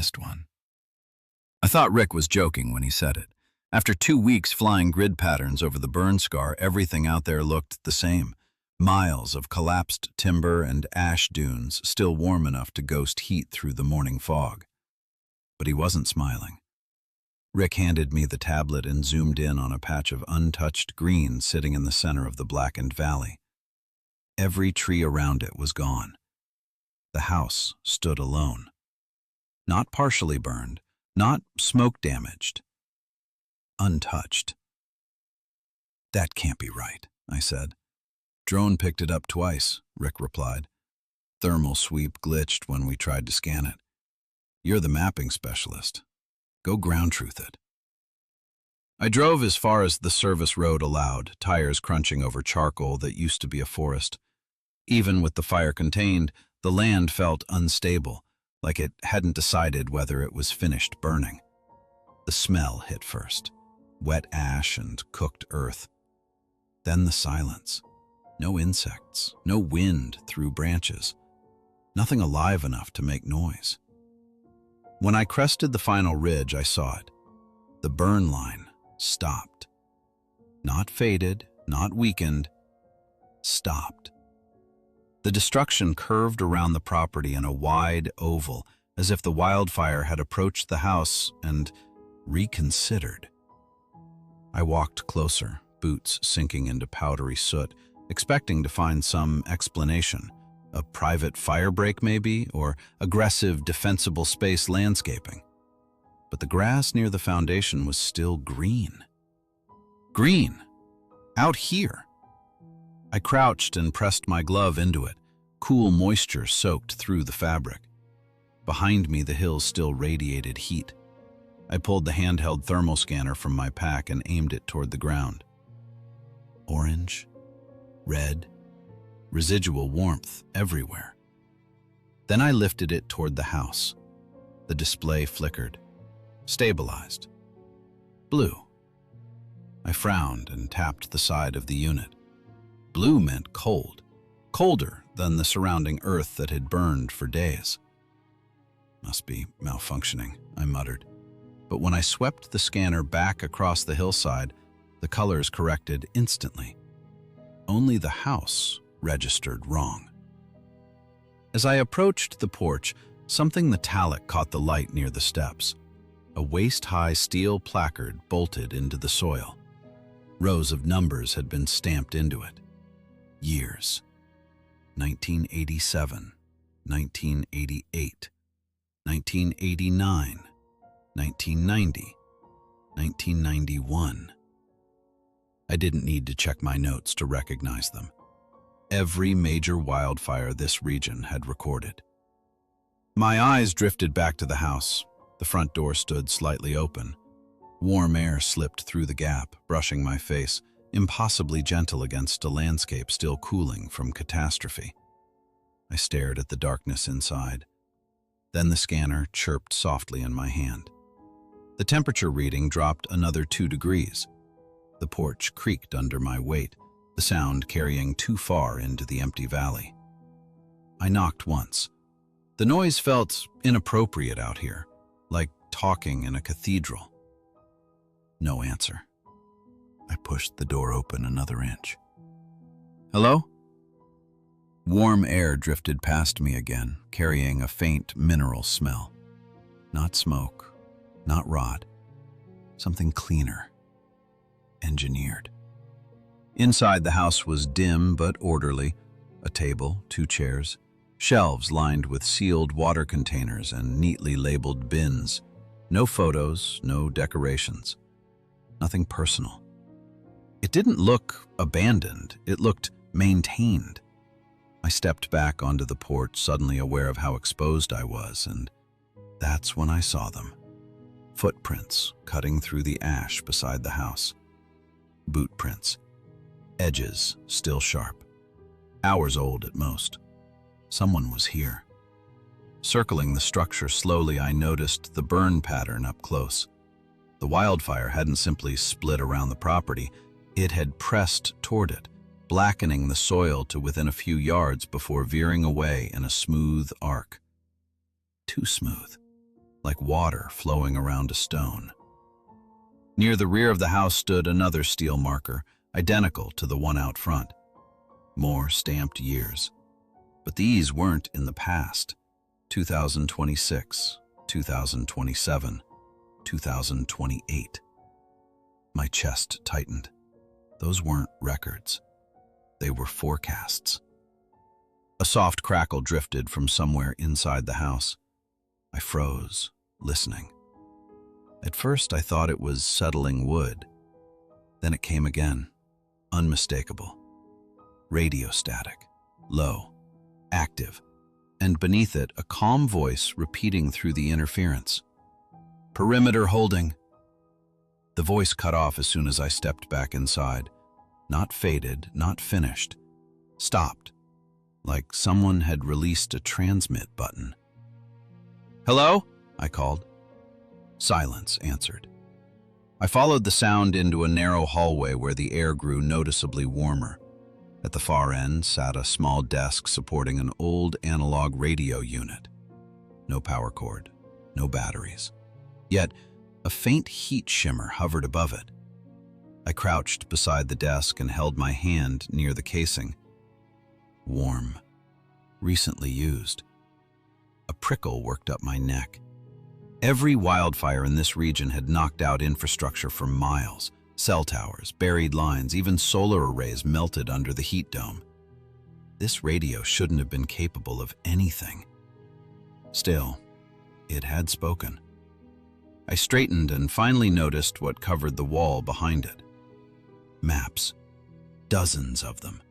missed one. I thought Rick was joking when he said it. After 2 weeks flying grid patterns over the burn scar, everything out there looked the same. Miles of collapsed timber and ash dunes, still warm enough to ghost heat through the morning fog. But he wasn't smiling. Rick handed me the tablet and zoomed in on a patch of untouched green sitting in the center of the blackened valley. Every tree around it was gone. The house stood alone. Not partially burned, not smoke damaged. Untouched. That can't be right, I said. Drone picked it up twice, Rick replied. Thermal sweep glitched when we tried to scan it. You're the mapping specialist. Go ground truth it. I drove as far as the service road allowed, tires crunching over charcoal that used to be a forest. Even with the fire contained, the land felt unstable, like it hadn't decided whether it was finished burning. The smell hit first, wet ash and cooked earth. Then the silence. No insects, no wind through branches. Nothing alive enough to make noise. When I crested the final ridge, I saw it. The burn line stopped. Not faded, not weakened, stopped. The destruction curved around the property in a wide oval, as if the wildfire had approached the house and reconsidered. I walked closer, boots sinking into powdery soot, expecting to find some explanation. A private fire break maybe, or aggressive defensible space landscaping. But the grass near the foundation was still green. Green! Out here! I crouched and pressed my glove into it. Cool moisture soaked through the fabric. Behind me, the hills still radiated heat. I pulled the handheld thermal scanner from my pack and aimed it toward the ground. Orange, red, residual warmth everywhere. Then I lifted it toward the house. The display flickered, stabilized. Blue. I frowned and tapped the side of the unit. Blue meant cold, colder than the surrounding earth that had burned for days. Must be malfunctioning, I muttered. But when I swept the scanner back across the hillside, the colors corrected instantly. Only the house registered wrong. As I approached the porch, something metallic caught the light near the steps. A waist-high steel placard bolted into the soil. Rows of numbers had been stamped into it. Years. 1987, 1988, 1989, 1990, 1991. I didn't need to check my notes to recognize them. Every major wildfire this region had recorded. My eyes drifted back to the house. The front door stood slightly open. Warm air slipped through the gap, brushing my face, impossibly gentle against a landscape still cooling from catastrophe. I stared at the darkness inside. Then the scanner chirped softly in my hand. The temperature reading dropped another 2 degrees. The porch creaked under my weight, the sound carrying too far into the empty valley. I knocked once. The noise felt inappropriate out here, like talking in a cathedral. No answer. I pushed the door open another inch. Hello? Warm air drifted past me again, carrying a faint mineral smell. Not smoke, not rot. Something cleaner. Engineered. Inside the house was dim but orderly. A table, 2 chairs, shelves lined with sealed water containers and neatly labeled bins. No photos, no decorations. Nothing personal. It didn't look abandoned, it looked maintained. I stepped back onto the porch, suddenly aware of how exposed I was, and that's when I saw them. Footprints cutting through the ash beside the house. Boot prints. Edges still sharp. Hours old at most. Someone was here. Circling the structure slowly, I noticed the burn pattern up close. The wildfire hadn't simply split around the property, it had pressed toward it, blackening the soil to within a few yards before veering away in a smooth arc. Too smooth. like water flowing around a stone. Near the rear of the house stood another steel marker, identical to the one out front. More stamped years. But these weren't in the past. 2026, 2027, 2028. My chest tightened. Those weren't records. They were forecasts. A soft crackle drifted from somewhere inside the house. I froze, listening. At first I thought it was settling wood. Then it came again, unmistakable. Radio static, low, active, and beneath it a calm voice repeating through the interference. "Perimeter holding." The voice cut off as soon as I stepped back inside. Not faded, not finished. Stopped, like someone had released a transmit button. "Hello?" I called. Silence answered. I followed the sound into a narrow hallway where the air grew noticeably warmer. At the far end sat a small desk supporting an old analog radio unit. No power cord, no batteries. Yet, a faint heat shimmer hovered above it. I crouched beside the desk and held my hand near the casing. Warm, recently used. A prickle worked up my neck. Every wildfire in this region had knocked out infrastructure for miles. Cell towers, buried lines, even solar arrays melted under the heat dome. This radio shouldn't have been capable of anything. Still, it had spoken. I straightened and finally noticed what covered the wall behind it. Maps. Dozens of them.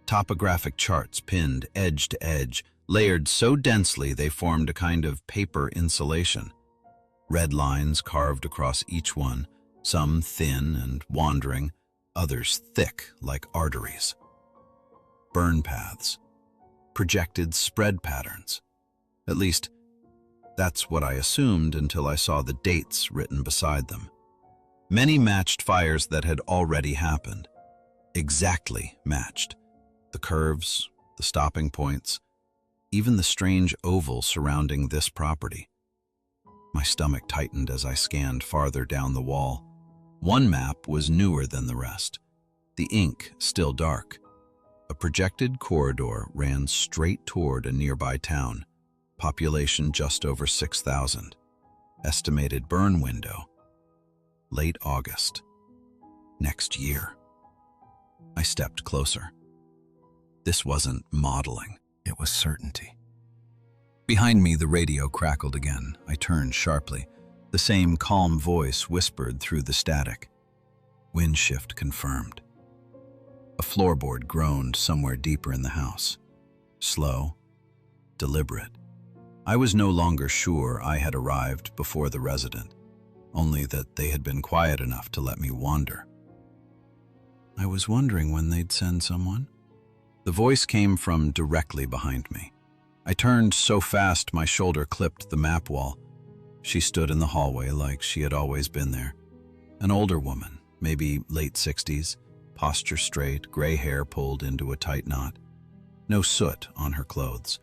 Topographic charts pinned edge to edge, layered so densely they formed a kind of paper insulation. Red lines carved across each one, some thin and wandering, others thick like arteries. Burn paths. Projected spread patterns. At least, that's what I assumed until I saw the dates written beside them. Many matched fires that had already happened. Exactly matched. The curves, the stopping points, even the strange oval surrounding this property. My stomach tightened as I scanned farther down the wall. One map was newer than the rest, the ink still dark. A projected corridor ran straight toward a nearby town, population just over 6,000. Estimated burn window, late August, next year. I stepped closer. This wasn't modeling, it was certainty. Behind me, the radio crackled again. I turned sharply. The same calm voice whispered through the static. Wind shift confirmed. A floorboard groaned somewhere deeper in the house. Slow, deliberate. I was no longer sure I had arrived before the resident, only that they had been quiet enough to let me wander. I was wondering when they'd send someone. The voice came from directly behind me. I turned so fast my shoulder clipped the map wall. She stood in the hallway like she had always been there. An older woman, maybe late 60s, posture straight, gray hair pulled into a tight knot. No soot on her clothes,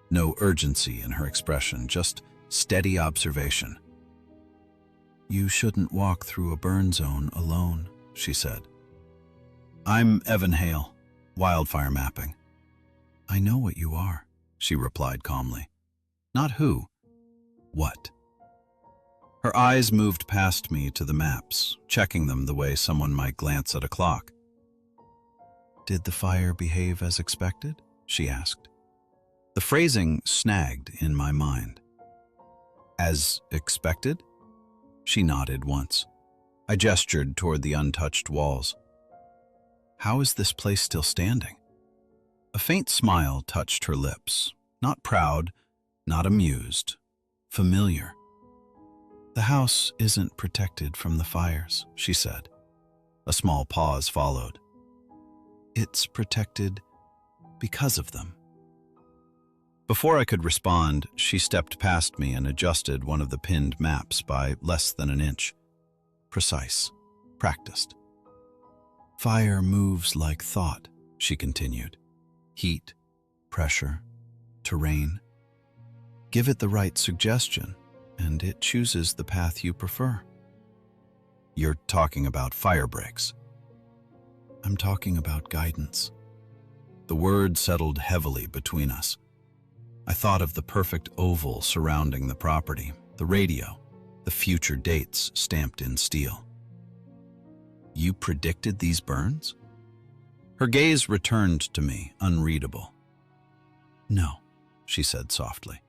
no urgency in her expression, just steady observation. "You shouldn't walk through a burn zone alone," she said. "I'm Evan Hale, wildfire mapping." "I know what you are," she replied calmly. "Not who, what?" Her eyes moved past me to the maps, checking them the way someone might glance at a clock. "Did the fire behave as expected?" she asked. The phrasing snagged in my mind. "As expected?" She nodded once. I gestured toward the untouched walls. "How is this place still standing?" A faint smile touched her lips, not proud, not amused, familiar. "The house isn't protected from the fires," she said. A small pause followed. "It's protected because of them." Before I could respond, she stepped past me and adjusted one of the pinned maps by less than an inch. Precise, practiced. "Fire moves like thought," she continued. "Heat, pressure, terrain. Give it the right suggestion, and it chooses the path you prefer. You're talking about fire breaks. I'm talking about guidance. The word settled heavily between us. I thought of the perfect oval surrounding the property, the radio, the future dates stamped in steel. You predicted these burns? Her gaze returned to me, unreadable. No, she said softly.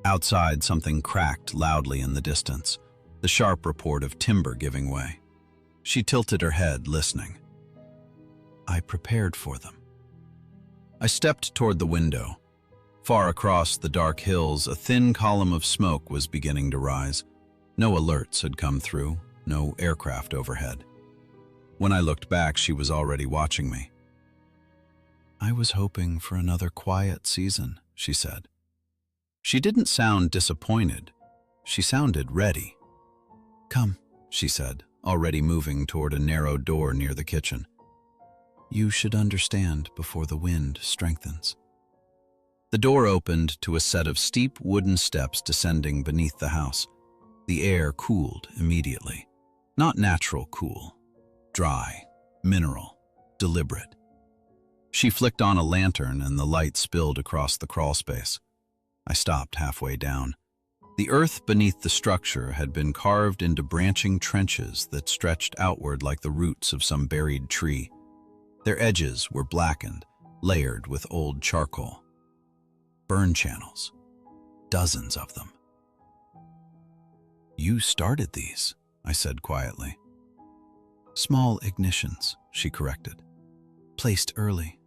Outside, something cracked loudly in the distance, the sharp report of timber giving way. She tilted her head, listening. I prepared for them. I stepped toward the window. Far across the dark hills, a thin column of smoke was beginning to rise. No alerts had come through, no aircraft overhead. When I looked back, she was already watching me. I was hoping for another quiet season, she said. She didn't sound disappointed. She sounded ready. Come, she said, already moving toward a narrow door near the kitchen. You should understand before the wind strengthens. The door opened to a set of steep wooden steps descending beneath the house. The air cooled immediately. Not natural cool. Dry, mineral, deliberate. She flicked on a lantern and the light spilled across the crawl space. I stopped halfway down. The earth beneath the structure had been carved into branching trenches that stretched outward like the roots of some buried tree. Their edges were blackened, layered with old charcoal. Burn channels. Dozens of them. You started these, I said quietly. Small ignitions, she corrected. Placed early,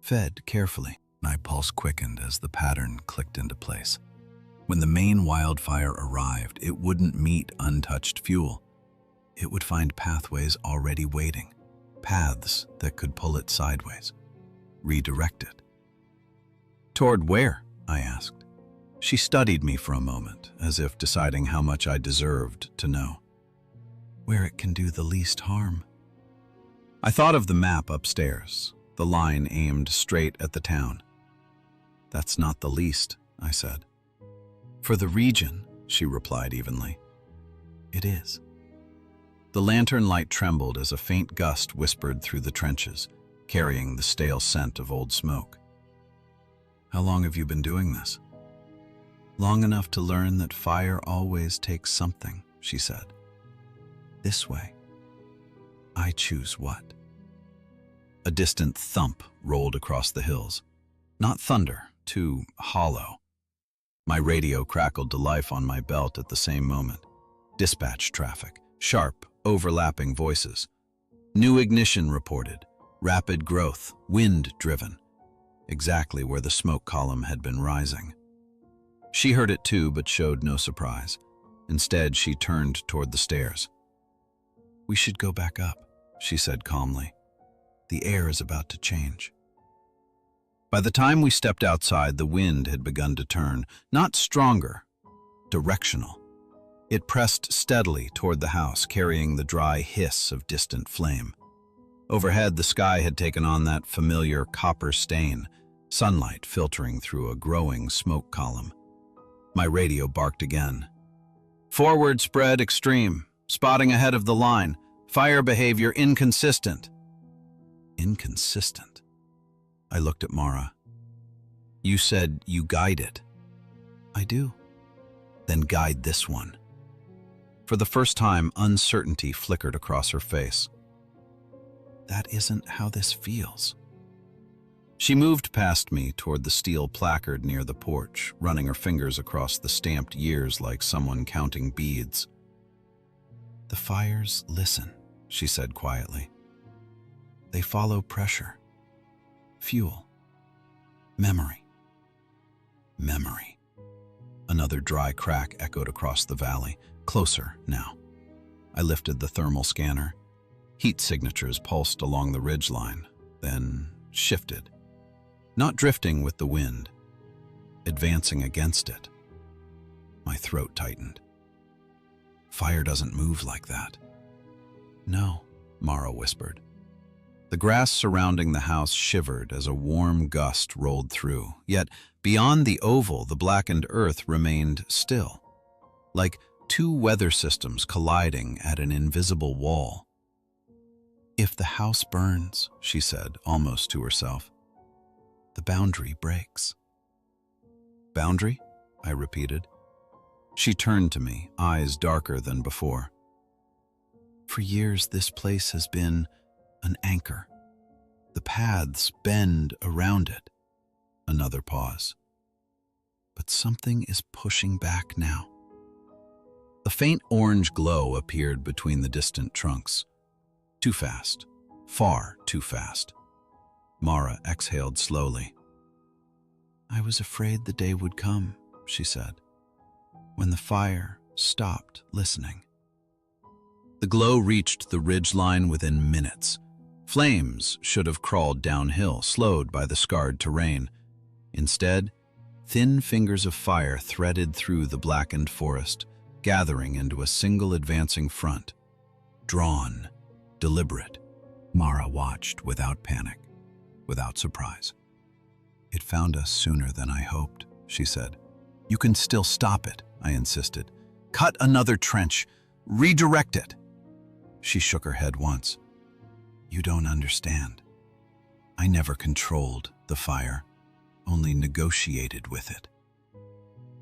fed carefully. My pulse quickened as the pattern clicked into place. When the main wildfire arrived, it wouldn't meet untouched fuel. It would find pathways already waiting, paths that could pull it sideways, redirect it. Toward where? I asked. She studied me for a moment, as if deciding how much I deserved to know. Where it can do the least harm. I thought of the map upstairs, the line aimed straight at the town. That's not the least, I said. For the region, she replied evenly. It is. The lantern light trembled as a faint gust whispered through the trenches, carrying the stale scent of old smoke. How long have you been doing this? Long enough to learn that fire always takes something, she said. This way. I choose what? A distant thump rolled across the hills. Not thunder, too hollow. My radio crackled to life on my belt at the same moment. Dispatch traffic, sharp, overlapping voices. New ignition reported, rapid growth, wind-driven. Exactly where the smoke column had been rising. She heard it too, but showed no surprise. Instead, she turned toward the stairs. We should go back up, she said calmly. The air is about to change. By the time we stepped outside, the wind had begun to turn, not stronger, directional. It pressed steadily toward the house, carrying the dry hiss of distant flame. Overhead, the sky had taken on that familiar copper stain, sunlight filtering through a growing smoke column. My radio barked again. Forward spread extreme, spotting ahead of the line, fire behavior inconsistent. Inconsistent? I looked at Mara. You said you guide it. I do. Then guide this one. For the first time, uncertainty flickered across her face. That isn't how this feels. She moved past me toward the steel placard near the porch, running her fingers across the stamped years like someone counting beads. The fires listen, she said quietly. They follow pressure. Fuel. Memory. Memory. Another dry crack echoed across the valley, closer now. I lifted the thermal scanner. Heat signatures pulsed along the ridgeline, then shifted. Not drifting with the wind, advancing against it. My throat tightened. Fire doesn't move like that. No, Mara whispered. The grass surrounding the house shivered as a warm gust rolled through, yet beyond the oval, the blackened earth remained still. like two weather systems colliding at an invisible wall. "If the house burns," she said, almost to herself, "the boundary breaks." "Boundary?" I repeated. She turned to me, eyes darker than before. "For years, this place has been an anchor. The paths bend around it." Another pause. "But something is pushing back now." A faint orange glow appeared between the distant trunks. Too fast. Far too fast. Mara exhaled slowly. "I was afraid the day would come," she said, "when the fire stopped listening." The glow reached the ridgeline within minutes. Flames should have crawled downhill, slowed by the scarred terrain. Instead, thin fingers of fire threaded through the blackened forest, gathering into a single advancing front. Drawn, deliberate, Mara watched without panic, without surprise. "It found us sooner than I hoped," she said. "You can still stop it," I insisted. "Cut another trench. Redirect it." She shook her head once. "You don't understand. I never controlled the fire, only negotiated with it."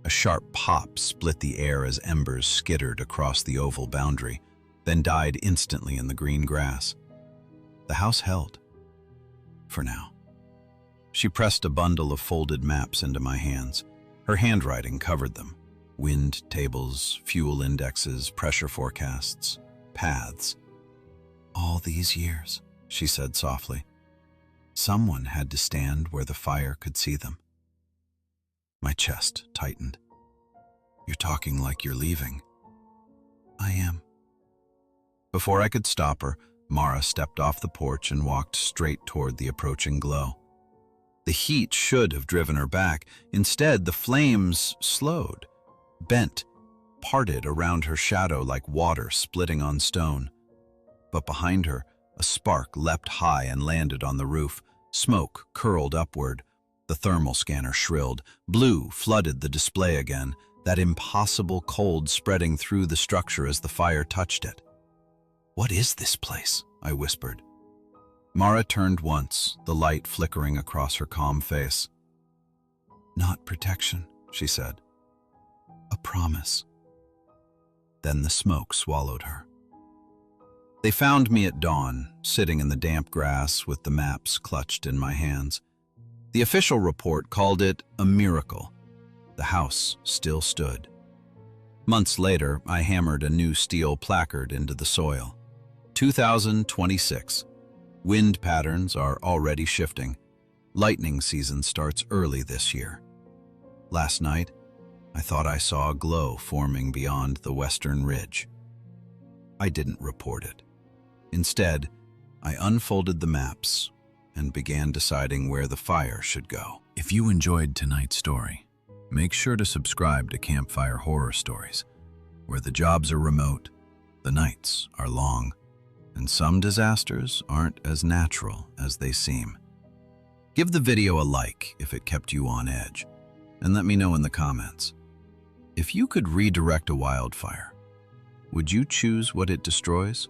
A sharp pop split the air as embers skittered across the oval boundary, then died instantly in the green grass. The house held. For now. She pressed a bundle of folded maps into my hands. Her handwriting covered them. Wind tables, fuel indexes, pressure forecasts, paths. "All these years," she said softly. "Someone had to stand where the fire could see them." My chest tightened. "You're talking like you're leaving." "I am." Before I could stop her, Mara stepped off the porch and walked straight toward the approaching glow. The heat should have driven her back. Instead, the flames slowed, bent, parted around her shadow like water splitting on stone. But behind her, a spark leapt high and landed on the roof. Smoke curled upward. The thermal scanner shrilled. Blue flooded the display again, that impossible cold spreading through the structure as the fire touched it. "What is this place?" I whispered. Mara turned once, the light flickering across her calm face. "Not protection," she said. "A promise." Then the smoke swallowed her. They found me at dawn, sitting in the damp grass with the maps clutched in my hands. The official report called it a miracle. The house still stood. Months later, I hammered a new steel placard into the soil. 2026. Wind patterns are already shifting. Lightning season starts early this year. Last night, I thought I saw a glow forming beyond the western ridge. I didn't report it. Instead, I unfolded the maps and began deciding where the fire should go. If you enjoyed tonight's story, make sure to subscribe to Campfire Horror Stories, where the jobs are remote, the nights are long, and some disasters aren't as natural as they seem. Give the video a like if it kept you on edge, and let me know in the comments. If you could redirect a wildfire, would you choose what it destroys,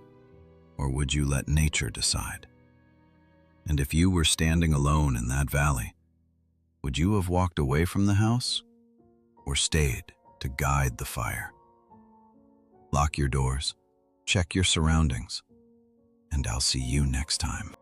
or would you let nature decide? And if you were standing alone in that valley, would you have walked away from the house, or stayed to guide the fire? Lock your doors, check your surroundings, and I'll see you next time.